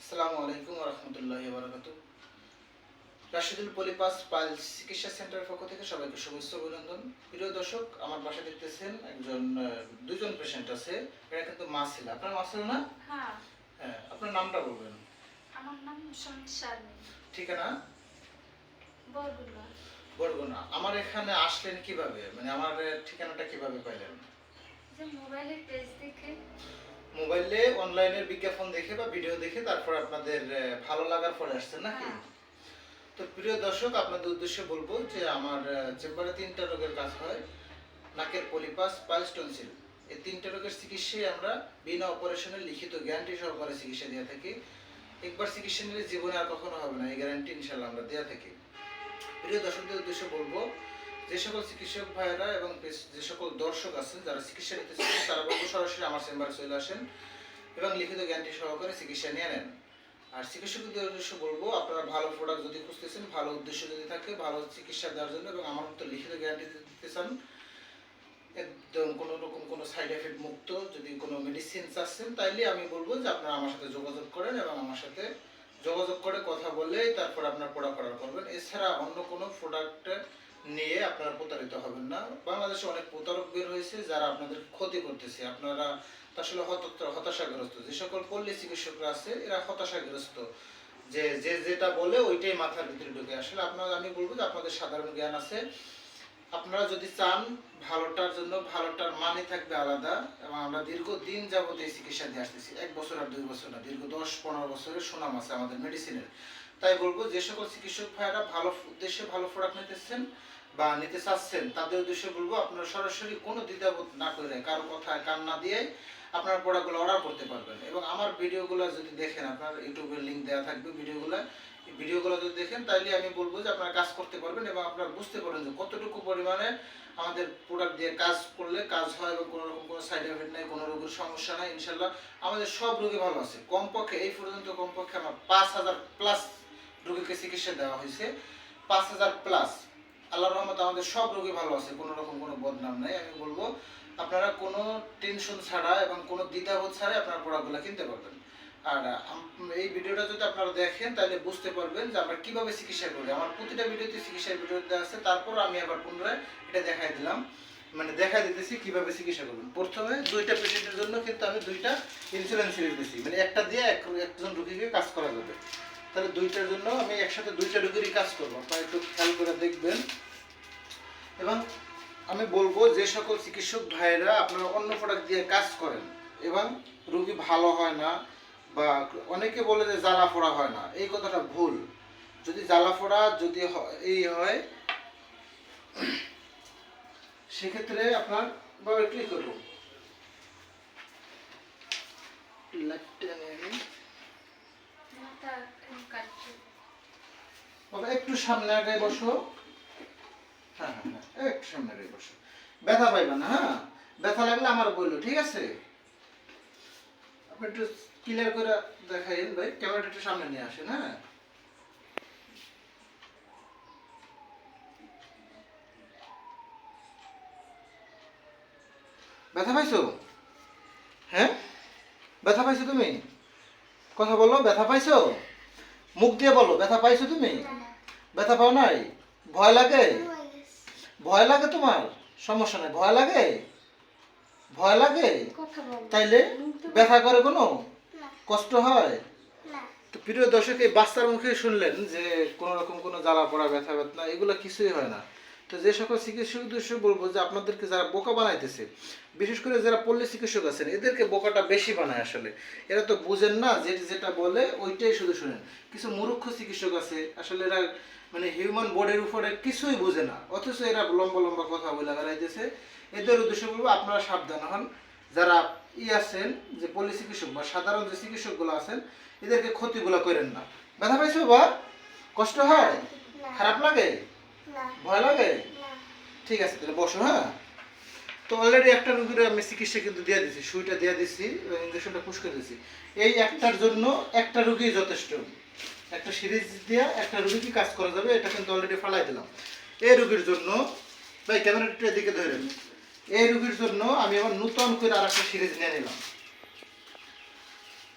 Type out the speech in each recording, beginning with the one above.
আসসালামু আলাইকুম ওয়া রাহমাতুল্লাহি ওয়া বারাকাতুহু। রাশিদুল পলিপাস পাইলস চিকিৎসা সেন্টারের পক্ষ থেকে সবাইকে শুভেচ্ছা অভিনন্দন। প্রিয় দর্শক, আমার বাসায় দেখতেছেন দুজন পেশেন্ট আছে। এরা কিন্তু মা ছিল। আপনার মা ছিল না? হ্যাঁ। হ্যাঁ, আপনার নামটা বলবেন। আমার নাম শারমিন। ঠিকানা? বরগুনা। বরগুনা। আমার এখানে আসলেন কিভাবে? মানে আমার ঠিকানাটা কিভাবে পাইলেন? যে মোবাইলের পেজ দেখে। মোবাইলে অনলাইনের বিজ্ঞাপন দেখে বা ভিডিও দেখে তারপর আপনাদের ভালো লাগার পরে আসছেন নাকি? হ্যাঁ। তো প্রিয় দর্শক, আপনাদের উদ্দেশ্যে বলবো যে আমার চেম্বারে 3টা রোগের কাজ হয়। নাকের পলিপাস, পাইলস, টনসিল। এই 3টা রোগের চিকিৎসায় আমরা বিনা অপারেশনে লিখিত গ্যারান্টি সহকারে চিকিৎসা দিয়ে থাকি। একবার চিকিৎসা নিলে জীবনে আর কখনো হবে না, এই গ্যারান্টি ইনশাআল্লাহ আমরা দিয়ে থাকি। প্রিয় দর্শকদের উদ্দেশ্যে বলবো, যে সকল চিকিৎসক ভাইয়েরা এবং যে সকল দর্শক আছেন যারা চিকিৎসা নিতে চান তারা বলবো সরাসরি আমার চেম্বারে চলে আসেন এবং লিখিত গ্যারান্টি সহকারে চিকিৎসা নিয়ে নেন। আর চিকিৎসকদের উদ্দেশ্য বলবো, আপনারা ভালো প্রোডাক্ট যদি খুঁজতেছেন, ভালো উদ্দেশ্য যদি থাকে, ভালো চিকিৎসা দেওয়ার জন্য এবং আমার মতো লিখিত গ্যারান্টি দিতে চান, একদম কোনো রকম কোনো সাইড এফেক্ট মুক্ত যদি কোনো মেডিসিন চাচ্ছেন, তাইলে আমি বলবো যে আপনারা আমার সাথে যোগাযোগ করেন এবং আমার সাথে যোগাযোগ করে কথা বলে তারপর আপনার প্রোডাক্ট অর্ডার করবেন। এছাড়া অন্য কোনো প্রোডাক্ট নিয়ে আপনারা প্রতারিত হবেন না। বাংলাদেশে অনেক প্রতারক বের হয়েছে যারা আপনাদের ক্ষতি করতেছে। আপনারা আসলে হতাশাগ্রস্ত। যে সকল পল্লী চিকিৎসকরা আছে এরা হতাশাগ্রস্ত, যে যে যেটা বলে ওইটাই মাথার ভিতরে ঢুকে। আসলে আপনারা, আমি বলবো যে আপনাদের সাধারণ জ্ঞান আছে। আপনারা যদি চান ভালোটার জন্য, ভালোটার মানে থাকবে আলাদা। এবং আমরা দীর্ঘদিন যাবত এই চিকিৎসা দিয়ে আসতেছি, 1 বছর আর 2 বছর না, দীর্ঘ 10-15 বছরের সুনাম আছে আমাদের মেডিসিনের। তাই বলবো, যে সকল চিকিৎসক ভাইরা ভালো উদ্দেশ্যে ভালো প্রোডাক্ট নিতেছেন বা নিতে চাচ্ছেন, তাদের উদ্দেশ্যে বলবো আপনারা সরাসরি কোনো দ্বিধাবোধ না করে, কারো কথায় কান না দিয়ে আপনার প্রোডাক্টগুলো অর্ডার করতে পারবেন। এবং আমার ভিডিওগুলো যদি দেখেন, আপনার ইউটিউবের লিঙ্ক দেওয়া থাকবে ভিডিওগুলো যদি দেখেন, তাইলে আমি বলবো যে আপনারা কাজ করতে পারবেন এবং আপনারা বুঝতে পারবেন যে কতটুকু পরিমাণে আমাদের প্রোডাক্ট দিয়ে কাজ করলে কাজ হয় এবং কোনো রকম কোনো সাইড এফেক্ট নেই, কোনো রোগের সমস্যা নাই। ইনশাল্লাহ আমাদের সব রোগী ভালো আছে। কমপক্ষে এই পর্যন্ত কমপক্ষে আমার 5000+ রোগীকে চিকিৎসা দেওয়া হয়েছে। 5000+। আল্লাহর রহমতে আমাদের সব রোগী ভালো আছে, কোনো রকম কোনো বদনাম নাই। আমি বলবো আপনারা কোনো টেনশন ছাড়া এবং কোনো দ্বিধাবোধ ছাড়াই আপনারা প্রোডাক্টগুলো কিনতে পারবেন। আর এই ভিডিওটা যদি আপনারা দেখেন তাহলে বুঝতে পারবেন যে আমরা কিভাবে চিকিৎসা করি। আমার প্রতিটা ভিডিওতে চিকিৎসার ভিডিও দেওয়া আছে, তারপর আমি আবার পুনরায় এটা দেখাই দিলাম, মানে দেখাই দিতেছি কিভাবে চিকিৎসা করবেন। প্রথমে 2টা পেশেন্টের জন্য কিন্তু আমি 2টা ইন্স্যুরেন্স সিরিজ দিয়েছি, মানে একটা দিয়ে একজন রোগীকে কাজ করা যাবে। তাহলে 2টার জন্য আমি একসাথে 2টা রোগীরই কাজ করবো, আপনারা একটু খেয়াল করে দেখবেন। এবং আমি বলবো, যে সকল চিকিৎসক ভাইয়েরা আপনারা অন্য প্রোডাক্ট দিয়ে কাজ করেন এবং রোগী ভালো হয় না, বা অনেকে বলে যে জ্বালা ফোড়া হয় না, এই কথাটা ভুল। যদি জ্বালা ফোড়া যদি এই হয়, সেক্ষেত্রে আপনার বাবা একটু করবো বাবা, একটু সামনে আগে বসো। হ্যাঁ হ্যাঁ হ্যাঁ, একটু সামনে আগে বসো। ব্যথা পাইবা না, হ্যাঁ? ব্যথা লাগলে আমার বললো, ঠিক আছে? আপনি একটু ক্লিয়ার করে দেখাইন ভাই, ক্যামেরাটা একটু সামনে নিয়ে আসেন। হ্যাঁ, ব্যথা পাইছো? হ্যাঁ, ব্যথা পাইছো তুমি? কথা বলো, ব্যথা পাইছো? মুখ দিয়ে বলো, ব্যথা পাইছো তুমি? ব্যথা পাও নাই? ভয় লাগে? ভয় লাগে তোমার? সমস্যা নাই, ভয় লাগে? ভয় লাগে? তাইলে ব্যথা করে কোনো? কষ্ট হয়? তো প্রিয় দর্শক, এই বাচ্চার মুখে শুনলেন যে কোনো রকম কোনো জ্বালা পড়া, ব্যথা বেদনা এগুলো কিছুই হয় না। তো যে সকল চিকিৎসক উদ্দেশ্য বলবো যে আপনাদেরকে যারা বোকা বানাইতেছে, বিশেষ করে যারা পল্লী চিকিৎসক আছেন, এদেরকে বোকাটা বেশি বানায়। আসলে এরা তো বুঝেন না, যেটা বলে ওইটাই শুধু শুনেন। কিছু মূর্খ চিকিৎসক আছে, আসলে এরা মানে হিউম্যান বডির উপরে কিছুই বুঝে না, অথচ এরা লম্বা লম্বা কথা বলে বেড়াইতেছে। এদের উদ্দেশ্য বলবো আপনারা সাবধান হন। যারা আছেন যে পল্লী চিকিৎসক বা সাধারণ যে চিকিৎসকগুলো আছেন, এদেরকে ক্ষতিগুলো করেন না। ব্যথা পাইছো বা? কষ্ট হয়? খারাপ লাগে? ভয় লাগে? ঠিক আছে, তাহলে বসো। হ্যাঁ, তো অলরেডি একটা রোগীর আমি চিকিৎসা কিন্তু দিয়ে দিছি, সুইটা দিয়ে দিছি, ইঞ্জেকশনটা পুশ করে দিছি। এই একটার জন্য একটা রোগী যথেষ্ট। একটা সিরিজ দিয়ে একটা রোগীকে কাজ করা যাবে, এটা কিন্তু অলরেডি ফালাই দিলাম। এই রোগীর জন্য ভাই ক্যামেরাটা এদিকে ধরেন, এই রোগীর জন্য আমি আবার নতুন করে আর একটা সিরিজ নিয়ে নিলাম।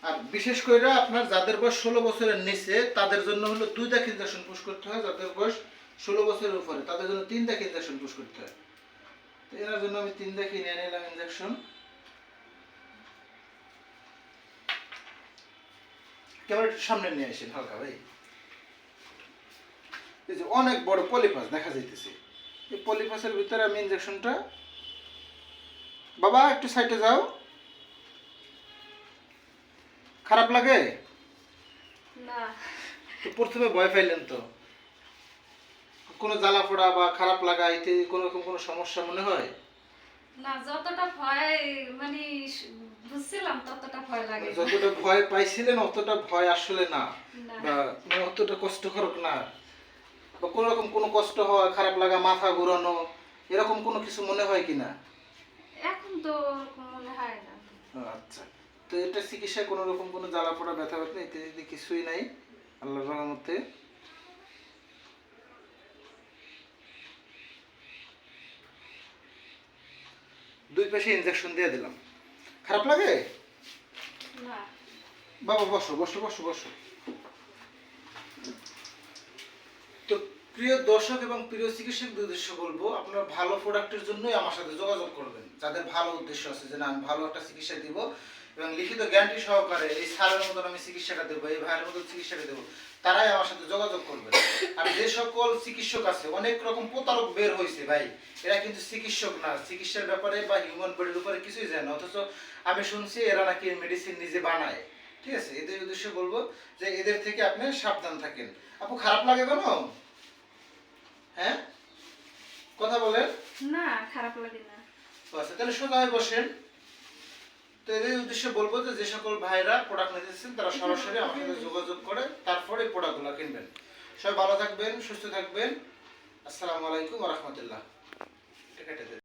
আর বিশেষ করে আপনার যাদের বয়স 16 বছরের নিচে তাদের জন্য হলো 2 দাগ ইনজেকশন পুশ করতে হয়, যাদের বয়স 16 বছরের উপরে তাদের জন্য 3 দাগ ইনজেকশন পুশ করতে হয়। তো এর জন্য আমি 3 দাগ নিয়ে নিলাম ইনজেকশন। ক্যামেরা একটু সামনে নিয়ে আসেন হালকা ভাই। এই যে অনেক বড় পলিপাস দেখা যাইতেছে, এই পলিপাসের ভিতরে আমি ইনজেকশনটা, বাবা একটু সাইডে যাও, খারাপ লাগে? না, তো প্রথমে ভয় পাইলেন তো, কোনো জ্বালা পোড়া বা খারাপ লাগা এতে কোনো রকম কোনো সমস্যা মনে হয়? না যতটা ভয় মানে বুঝছিলাম ততটা ভয় লাগে না। যতটা ভয় পাইছিলেন অতটা ভয় আসলে না, না। বা মানে অতটা কষ্টকর না, বা কোনো রকম কোনো কষ্ট হওয়া, খারাপ লাগা, মাথা ঘোরানো এরকম কোনো কিছু মনে হয় কিনা? এখন তো ওরকম মনে হয় না। আচ্ছা, তো এটা চিকিৎসা কোনো রকম কোনো জ্বালা পোড়া ব্যথা ব্যথা ইত্যাদি কিছুই নাই আল্লাহর রহমতে। দুই পাশে ইনজেকশন দিয়ে দিলাম। খারাপ লাগে? না। বাবা বসো বসো বসো বসো। তো প্রিয় দর্শক এবং প্রিয় চিকিৎসকদের উদ্দেশ্য বলবো, আপনারা ভালো প্রোডাক্টের জন্যই আমার সাথে যোগাযোগ করবেন, যাদের ভালো উদ্দেশ্য আছে যে না আমি ভালো একটা চিকিৎসা দিব এবং লিখিত গ্যারান্টি সহকারে এই স্যারের মতন আমি চিকিৎসাটা দেবো, এই ভাইয়ের মতন চিকিৎসাটা দেবো, তারাই আমার সাথে যোগাযোগ করবেন। আর যে সকল চিকিৎসক আছে, অনেক রকম প্রতারক বের হয়েছে ভাই, এরা কিন্তু চিকিৎসক না, চিকিৎসার ব্যাপারে বা হিউম্যান বডির উপরে কিছুই জানে না, অথচ আমি শুনছি এরা নাকি মেডিসিন নিজে বানায়। ঠিক আছে, এদের উদ্দেশ্যে বলবো যে এদের থেকে আপনি সাবধান থাকেন। আপু খারাপ লাগে কোনো? হ্যাঁ কথা বলেন। না, খারাপ লাগে না। আচ্ছা তাহলে সোজা হয়ে বসেন। তো এদের উদ্দেশ্যে বলবো যে যে সকল ভাইরা প্রোডাক্ট নিতেছেন তারা সরাসরি আমার সাথে যোগাযোগ করে তারপরে প্রোডাক্টগুলো কিনবেন। সবাই ভালো থাকবেন, সুস্থ থাকবেন। আসসালামু আলাইকুম ওয়া রাহমাতুল্লাহ। এটা কেটে দেন।